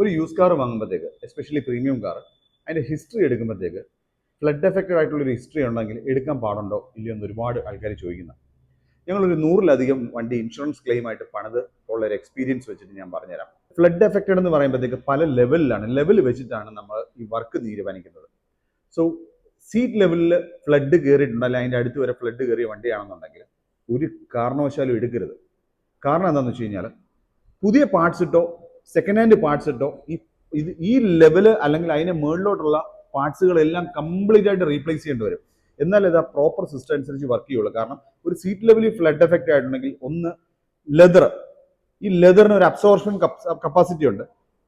ഒരു use car വാങ്ങുമ്പോഴത്തേക്ക് especially premium car അതിൻ്റെ ഹിസ്റ്ററി എടുക്കുമ്പോഴത്തേക്ക് ഫ്ലഡ് എഫക്റ്റഡ് ആയിട്ടുള്ളൊരു ഹിസ്റ്ററി ഉണ്ടെങ്കിൽ എടുക്കാൻ പാടുണ്ടോ ഇല്ലയോ എന്ന് ഒരുപാട് ആൾക്കാർ ചോദിക്കുന്നത്. ഞങ്ങളൊരു 100-ലധികം വണ്ടി ഇൻഷുറൻസ് ക്ലെയിം ആയിട്ട് പണിത് ഉള്ള ഒരു എക്സ്പീരിയൻസ് വെച്ചിട്ട് ഞാൻ പറഞ്ഞുതരാം. ഫ്ലഡ് എഫക്റ്റഡ് എന്ന് പറയുമ്പോഴത്തേക്ക് പല ലെവൽ വെച്ചിട്ടാണ് നമ്മൾ ഈ വർക്ക് തീരുമാനിക്കുന്നത്. സോ സീറ്റ് ലെവലിൽ ഫ്ലഡ് കയറിയിട്ടുണ്ട്, അല്ലെങ്കിൽ അതിൻ്റെ അടുത്ത് വരെ ഫ്ലഡ് കയറിയ വണ്ടിയാണെന്നുണ്ടെങ്കിൽ ഒരു കാരണവശാലും എടുക്കരുത്. കാരണം എന്താണെന്ന് വെച്ച് കഴിഞ്ഞാൽ പുതിയ പാർട്സ് ഇട്ടോ സെക്കൻഡ് ഹാൻഡ് പാർട്സ് ഇട്ടോ ഈ ലെവല് അല്ലെങ്കിൽ അതിന് മുകളിലോട്ടുള്ള പാർട്സുകളെല്ലാം കംപ്ലീറ്റ് ആയിട്ട് റീപ്ലേസ് ചെയ്യേണ്ടി വരും. എന്നാൽ ഇത് ആ പ്രോപ്പർ സിസ്റ്റം അനുസരിച്ച് വർക്ക് ചെയ്യുള്ളൂ. കാരണം ഒരു സീറ്റ് ലെവലിൽ ഫ്ലഡ് എഫക്റ്റ് ആയിട്ടുണ്ടെങ്കിൽ ഒന്ന് ലെതർ, ഈ ലെതറിന് ഒരു അബ്സോർപ്ഷൻ കപ്പാസിറ്റി ഉണ്ട്.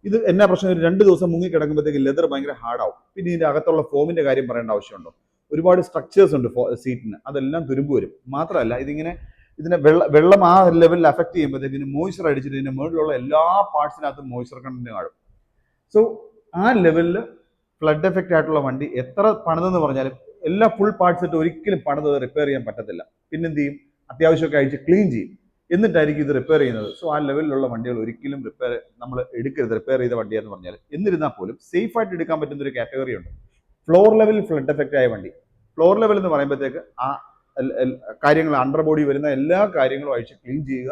ഇത് എന്നാ പ്രശ്നം, ഒരു 2 ദിവസം മുങ്ങി കിടക്കുമ്പോഴത്തേക്ക് ലെതർ ഭയങ്കര ഹാർഡാവും. പിന്നെ ഇതിന്റെ അകത്തുള്ള ഫോമിന്റെ കാര്യം പറയേണ്ട ആവശ്യമുണ്ടോ? ഒരുപാട് സ്ട്രക്ചേഴ്സ് ഉണ്ട് സീറ്റിന്, അതെല്ലാം തുരുമ്പ് വരും. മാത്രമല്ല ഇതിനെ വെള്ളം ആ ലെവലിൽ അഫക്ട് ചെയ്യുമ്പോഴത്തേക്ക് ഇതിന് മോയ്സ്ചർ അടിച്ചിട്ട് ഇതിന്റെ മുകളിലുള്ള എല്ലാ പാർട്സിനകത്തും മോയ്സ്ചർ കണ്ടന്റ് കാണും. സോ ആ ലെവലിൽ ഫ്ലഡ് എഫക്റ്റ് ആയിട്ടുള്ള വണ്ടി എത്ര പണിതെന്ന് പറഞ്ഞാലും എല്ലാ ഫുൾ പാർട്സ് ഇട്ട് ഒരിക്കലും പണിത് റിപ്പയർ ചെയ്യാൻ പറ്റത്തില്ല. പിന്നെന്ത് ചെയ്യും, അത്യാവശ്യമൊക്കെ അഴിച്ച് ക്ലീൻ ചെയ്യും, എന്നിട്ടായിരിക്കും ഇത് റിപ്പയർ ചെയ്യുന്നത്. സോ ആ ലെവലിലുള്ള വണ്ടികൾ ഒരിക്കലും നമ്മൾ എടുക്കരുത്, റിപ്പയർ ചെയ്ത വണ്ടിയെന്ന് പറഞ്ഞാൽ. എന്നിരുന്നാൽ പോലും സേഫ് ആയിട്ട് എടുക്കാൻ പറ്റുന്ന ഒരു കാറ്റഗറി ഉണ്ട്, ഫ്ലോർ ലെവൽ ഫ്ലഡ് എഫക്റ്റ് ആയ വണ്ടി. ഫ്ലോർ ലെവൽ എന്ന് പറയുമ്പോഴത്തേക്ക് ആ കാര്യങ്ങൾ, അണ്ടർ ബോഡി വരുന്ന എല്ലാ കാര്യങ്ങളും അഴിച്ച് ക്ലീൻ ചെയ്യുക.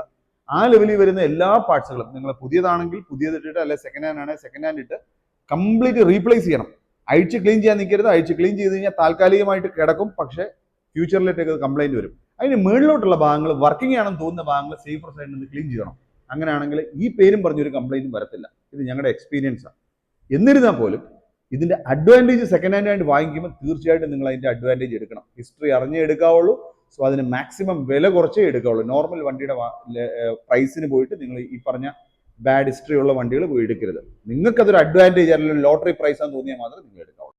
ആ ലെവലിൽ വരുന്ന എല്ലാ പാർട്സുകളും നിങ്ങൾ പുതിയതാണെങ്കിൽ പുതിയതിട്ടിട്ട്, അല്ലെങ്കിൽ സെക്കൻഡ് ഹാൻഡ് ആണെങ്കിൽ സെക്കൻഡ് ഹാൻഡ് ഇട്ട് കംപ്ലീറ്റ് റീപ്ലേസ് ചെയ്യണം. അഴിച്ച് ക്ലീൻ ചെയ്യാൻ നിൽക്കരുത്. അഴിച്ച് ക്ലീൻ ചെയ്ത് കഴിഞ്ഞാൽ താൽക്കാലികമായിട്ട് കിടക്കും, പക്ഷേ ഫ്യൂച്ചറിലേക്ക് അത് കംപ്ലൈന്റ് വരും. അതിന് മുകളിലോട്ടുള്ള ഭാഗങ്ങൾ, വർക്കിംഗ് ആണെന്ന് തോന്നുന്ന ഭാഗങ്ങൾ സേഫർ സൈഡിൽ നിന്ന് ക്ലീൻ ചെയ്യണം. അങ്ങനെയാണെങ്കിൽ ഈ പേരും പറഞ്ഞൊരു കംപ്ലൈന്റും വരത്തില്ല. ഇത് ഞങ്ങളുടെ എക്സ്പീരിയൻസ് ആണ്. എന്നിരുന്നാൽ പോലും ഇതിന്റെ അഡ്വാൻറ്റേജ് സെക്കൻഡ് ഹാൻഡ് ആയിട്ട് വാങ്ങിക്കുമ്പോൾ തീർച്ചയായിട്ടും നിങ്ങൾ അതിന്റെ അഡ്വാൻറ്റേജ് എടുക്കണം. ഹിസ്റ്ററി അറിഞ്ഞേ എടുക്കാവുള്ളൂ. സോ അതിന് മാക്സിമം വില കുറച്ചേ എടുക്കാവുള്ളൂ. നോർമൽ വണ്ടിയുടെ പ്രൈസിന് പോയിട്ട് നിങ്ങൾ ഈ പറഞ്ഞ ബാഡ് ഹിസ്റ്ററി ഉള്ള വണ്ടികൾ പോയി എടുക്കരുത്. നിങ്ങൾക്ക് അതൊരു അഡ്വാൻറ്റേജ് അല്ലെങ്കിൽ ലോട്ടറി പ്രൈസ് ആണെന്ന് തോന്നിയാൽ മാത്രമേ നിങ്ങൾ എടുക്കാവുള്ളൂ.